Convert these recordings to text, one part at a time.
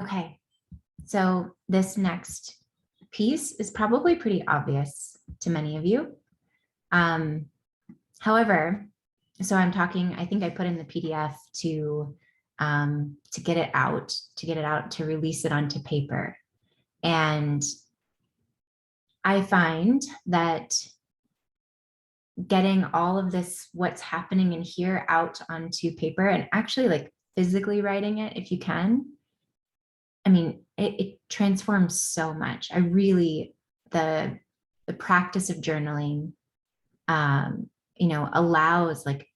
Okay, so this next piece is probably pretty obvious to many of you. Um, However, so I'm talking, I think I put in the PDF to get it out, to release it onto paper. And I find that getting all of this, what's happening in here, out onto paper and actually like physically writing it, if you can, I mean, it transforms so much. I really, the practice of journaling, allows like,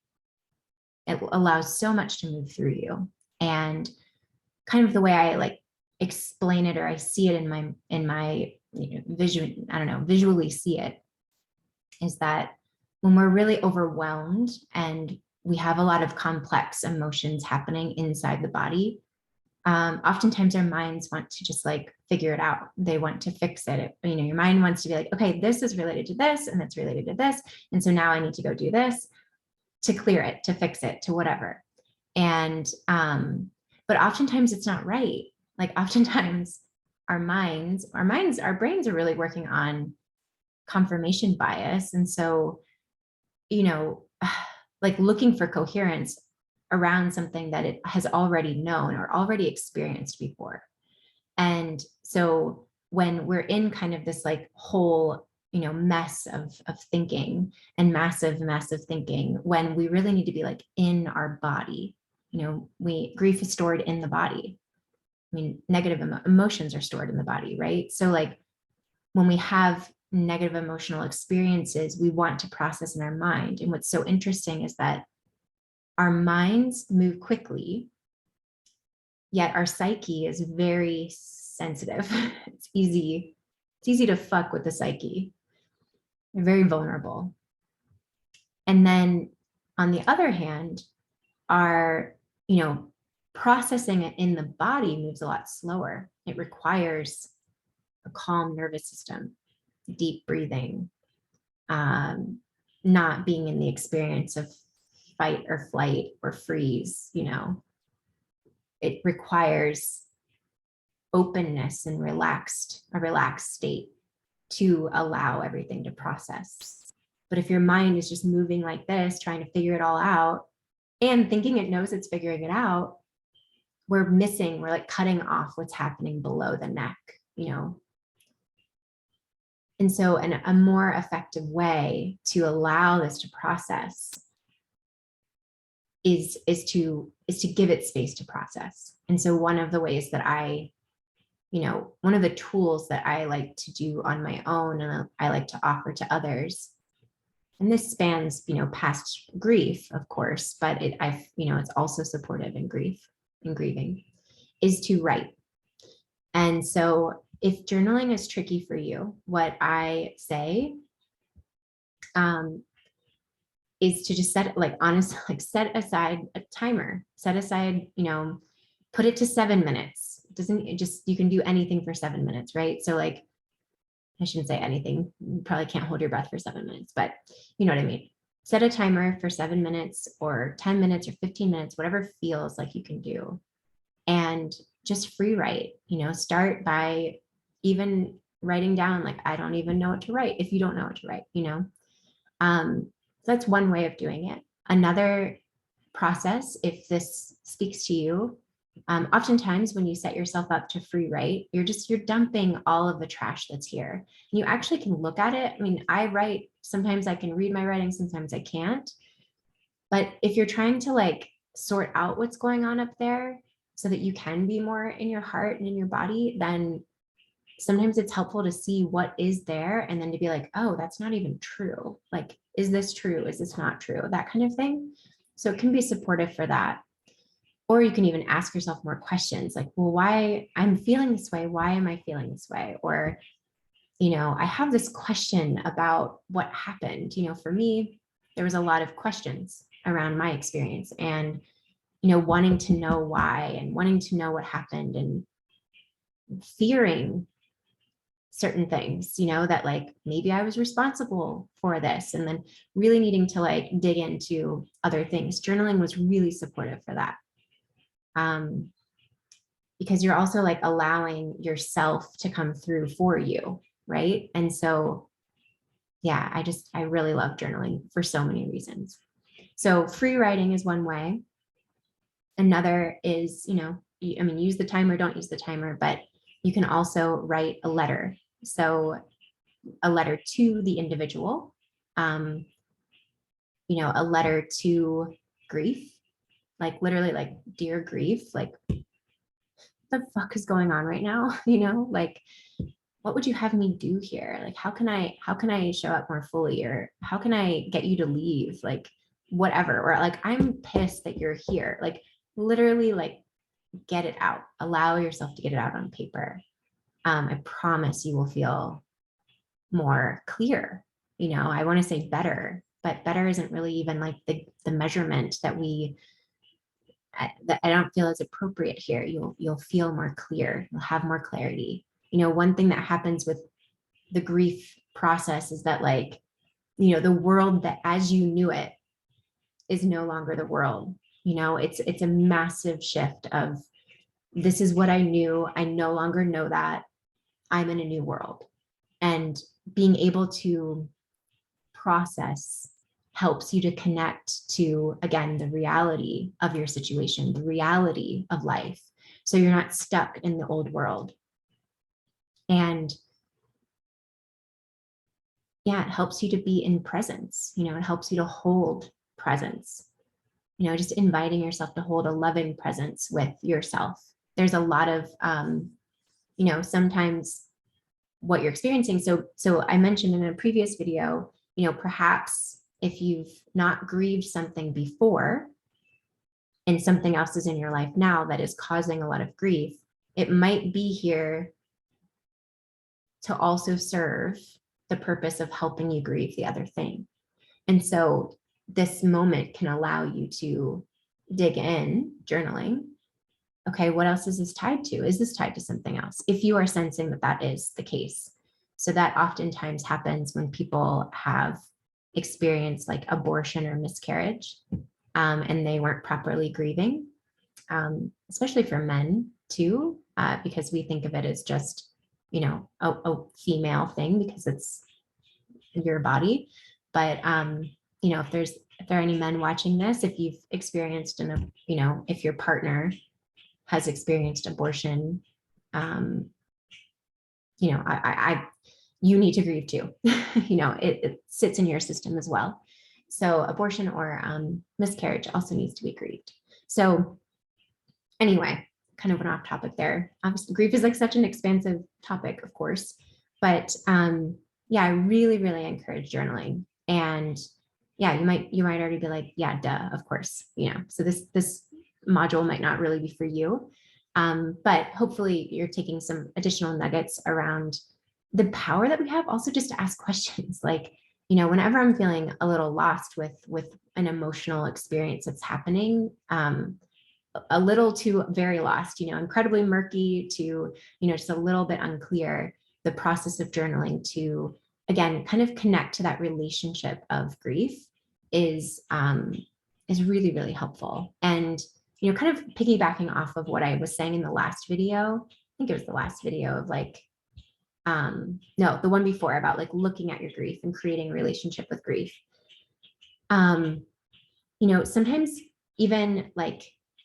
it allows so much to move through you. And kind of the way I like explain it, or I see it in my vision, I don't know, visually see it, is that when we're really overwhelmed and we have a lot of complex emotions happening inside the body, oftentimes our minds want to just like figure it out. They want to fix it. Your mind wants to be like, okay, this is related to this and it's related to this. And so now I need to go do this to clear it, to fix it, to whatever. And, but oftentimes it's not right. Like oftentimes our brains are really working on confirmation bias. And so, like looking for coherence around something that it has already known or already experienced before. And so when we're in kind of this like whole, mess of thinking and massive thinking, when we really need to be like in our body, grief is stored in the body. I mean, negative emotions are stored in the body, right? So like when we have negative emotional experiences, we want to process in our mind. And what's so interesting is that our minds move quickly, yet our psyche is very sensitive. It's easy to fuck with the psyche. They're very vulnerable. And then on the other hand, our, processing it in the body moves a lot slower. It requires a calm nervous system, deep breathing, not being in the experience of fight or flight or freeze. It requires openness and a relaxed state to allow everything to process. But if your mind is just moving like this, trying to figure it all out and thinking it knows it's figuring it out, we're like cutting off what's happening below the neck, And so a more effective way to allow this to process is to give it space to process. And so one of the ways that one of the tools that I like to do on my own and I like to offer to others, and this spans, past grief, of course, but it's also supportive in grieving, is to write. And so if journaling is tricky for you, what I say is to just set aside a timer, put it to 7 minutes. You can do anything for 7 minutes, right? So like, I shouldn't say anything. You probably can't hold your breath for 7 minutes, but you know what I mean? Set a timer for 7 minutes or 10 minutes or 15 minutes, whatever feels like you can do. And just free write, start by even writing down, like, I don't even know what to write if you don't know what to write, that's one way of doing it. Another process, if this speaks to you, oftentimes when you set yourself up to free write, you're dumping all of the trash that's here. And you actually can look at it. I mean, I write, sometimes I can read my writing, sometimes I can't. But if you're trying to like sort out what's going on up there so that you can be more in your heart and in your body, then sometimes it's helpful to see what is there and then to be like, oh, that's not even true. Like, is this true? Is this not true? That kind of thing. So it can be supportive for that. Or you can even ask yourself more questions like, well, why I'm feeling this way? Why am I feeling this way? Or, I have this question about what happened. For me, there was a lot of questions around my experience and, wanting to know why and wanting to know what happened and fearing certain things, that like maybe I was responsible for this, and then really needing to like dig into other things. Journaling was really supportive for that. because you're also like allowing yourself to come through for you, right? And so, yeah, I really love journaling for so many reasons. So free writing is one way. Another is, I mean, use the timer, don't use the timer, but you can also write a letter. So a letter to the individual, a letter to grief, like literally like, dear grief, like the fuck is going on right now? Like, what would you have me do here? Like, how can I show up more fully, or how can I get you to leave? Like, whatever. Or like, I'm pissed that you're here. Like, literally, like, get it out. Allow yourself to get it out on paper. I promise you will feel more clear. I want to say better, but better isn't really even like the measurement that I don't feel is appropriate here. You'll feel more clear. You'll have more clarity. One thing that happens with the grief process is that, like, the world that as you knew it is no longer the world. It's a massive shift of, this is what I knew. I no longer know that. I'm in a new world. And being able to process helps you to connect to, again, the reality of your situation, the reality of life. So you're not stuck in the old world. And yeah, it helps you to be in presence. It helps you to hold presence. Just inviting yourself to hold a loving presence with yourself. There's a lot of, sometimes what you're experiencing. So I mentioned in a previous video, perhaps if you've not grieved something before and something else is in your life now that is causing a lot of grief, it might be here to also serve the purpose of helping you grieve the other thing. And so this moment can allow you to dig in, journaling. Okay, what else is this tied to? Is this tied to something else? If you are sensing that that is the case. So that oftentimes happens when people have experienced like abortion or miscarriage, and they weren't properly grieving, especially for men too, because we think of it as just, a female thing because it's your body. But, if there are any men watching this, if you've experienced if your partner has experienced abortion, you need to grieve too. It sits in your system as well. So abortion or miscarriage also needs to be grieved. So anyway, kind of went off topic there. Obviously, grief is like such an expansive topic, of course, but yeah, I really, really encourage journaling. And yeah, you might already be like, yeah, duh, of course, So this module might not really be for you, but hopefully you're taking some additional nuggets around the power that we have also just to ask questions. Like, whenever I'm feeling a little lost with an emotional experience that's happening, a little to very lost, incredibly murky to, just a little bit unclear, the process of journaling to, again, kind of connect to that relationship of grief is really, really helpful. And, kind of piggybacking off of what I was saying in the last video, I think it was the last video of like, no, the one before, about like looking at your grief and creating a relationship with grief. Sometimes even like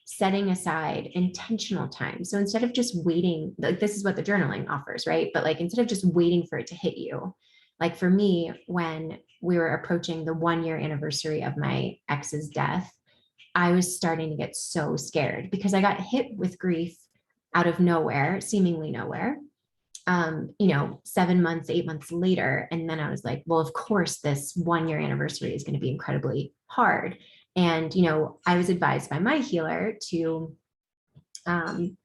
setting aside intentional time. So instead of just waiting, like this is what the journaling offers, right? But like instead of just waiting for it to hit you, like for me, when we were approaching the 1-year anniversary of my ex's death, I was starting to get so scared because I got hit with grief out of nowhere, seemingly nowhere. 7 months, 8 months later. And then I was like, well, of course, this 1-year anniversary is going to be incredibly hard. And, I was advised by my healer to, to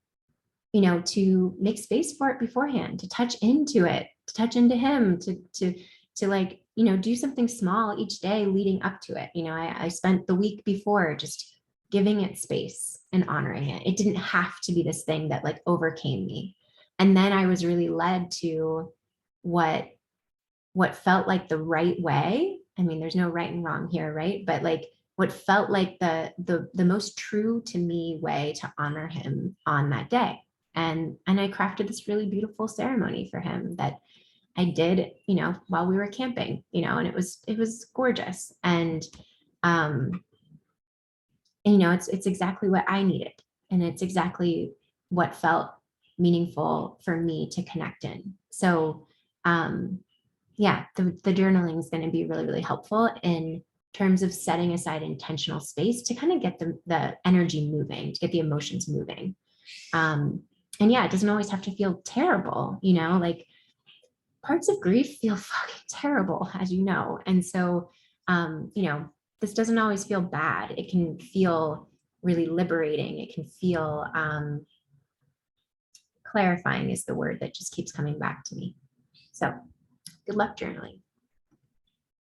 make space for it beforehand, to touch into it, to touch into him, to like, do something small each day leading up to it. I spent the week before just giving it space and honoring it. It didn't have to be this thing that like overcame me. And then I was really led to what felt like the right way. I mean, there's no right and wrong here, right? But like what felt like the most true to me way to honor him on that day. And I crafted this really beautiful ceremony for him that I did, while we were camping, and it was gorgeous. Um, and it's exactly what I needed. And it's exactly what felt meaningful for me to connect in. So yeah, the journaling is going to be really, really helpful in terms of setting aside intentional space to kind of get the energy moving, to get the emotions moving. And yeah, it doesn't always have to feel terrible, like parts of grief feel fucking terrible, as you know. And so, this doesn't always feel bad. It can feel really liberating. It can feel clarifying is the word that just keeps coming back to me. So good luck journaling.